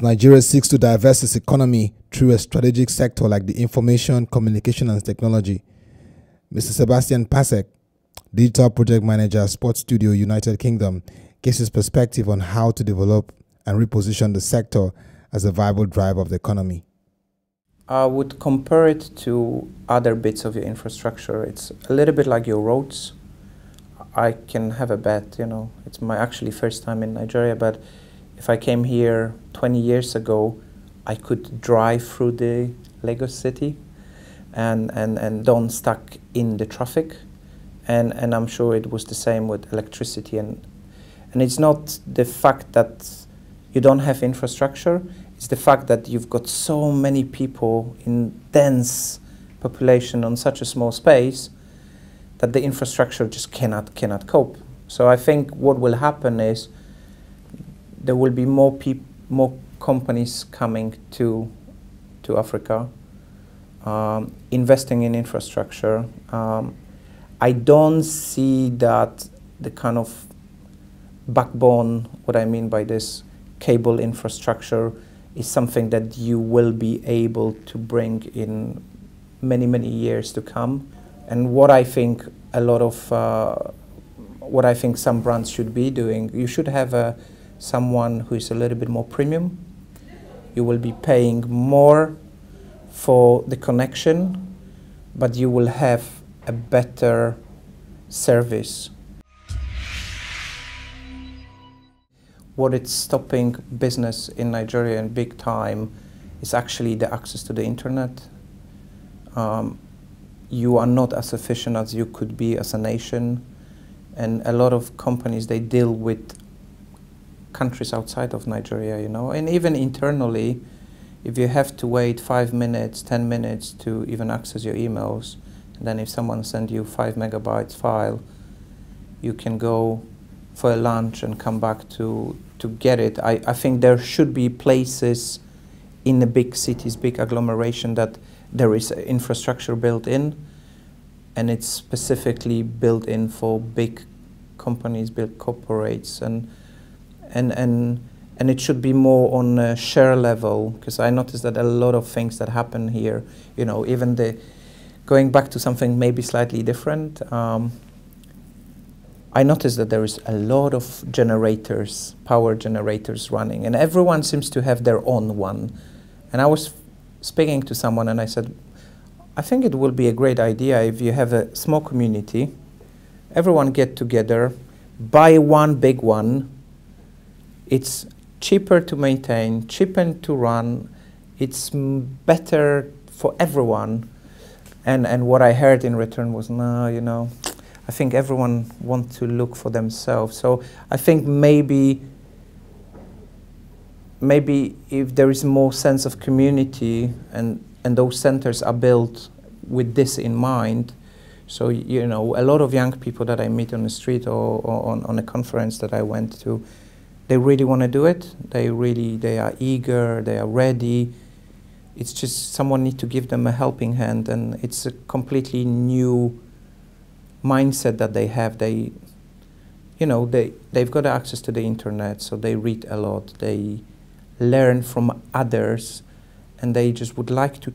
As Nigeria seeks to divest its economy through a strategic sector like the information, communication and technology, Mr. Sebastian Paszek, Digital Project Manager, Sports Studio, United Kingdom, gives his perspective on how to develop and reposition the sector as a viable driver of the economy. I would compare it to other bits of your infrastructure. It's a little bit like your roads. I can have a bet, it's my actually first time in Nigeria, but if I came here 20 years ago, I could drive through the Lagos city and don't stuck in the traffic. And I'm sure it was the same with electricity. And it's not the fact that you don't have infrastructure, it's the fact that you've got so many people in dense population on such a small space that the infrastructure just cannot cope. So I think what will happen is there will be more companies coming to Africa, investing in infrastructure. I don't see that the kind of backbone, what I mean by this, cable infrastructure is something that you will be able to bring in many years to come. And what I think what I think some brands should be doing, you should have someone who is a little bit more premium. You will be paying more for the connection, but you will have a better service. What is stopping business in Nigeria in big time is actually the access to the internet. You are not as efficient as you could be as a nation, and a lot of companies, they deal with countries outside of Nigeria, and even internally, if you have to wait 5 minutes, 10 minutes to even access your emails, and then if someone sends you 5 megabytes file, you can go for a lunch and come back to get it. I think there should be places in the big cities, big agglomeration, that there is infrastructure built in, and it's specifically built in for big companies, big corporates, and it should be more on a share level, because I noticed that a lot of things that happen here, even going back to something maybe slightly different, I noticed that there is a lot of generators, power generators running, and everyone seems to have their own one. And I was speaking to someone and I said, I think it will be a great idea if you have a small community, everyone get together, buy one big one. It's cheaper to maintain, cheaper to run, it's better for everyone. And what I heard in return was, no, I think everyone wants to look for themselves. So I think maybe if there is more sense of community and those centers are built with this in mind, so a lot of young people that I meet on the street or on a conference that I went to, they really want to do it. They are eager, they are ready. It's just someone needs to give them a helping hand, and it's a completely new mindset that they have. They've got access to the internet, so they read a lot, they learn from others, and they just would like to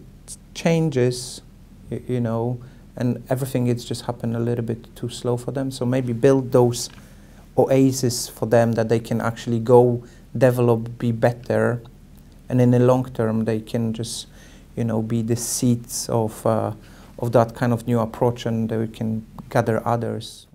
changes, and everything is just happened a little bit too slow for them. So maybe build those oases for them that they can actually go develop, be better, and in the long term they can just be the seeds of that kind of new approach, and they can gather others.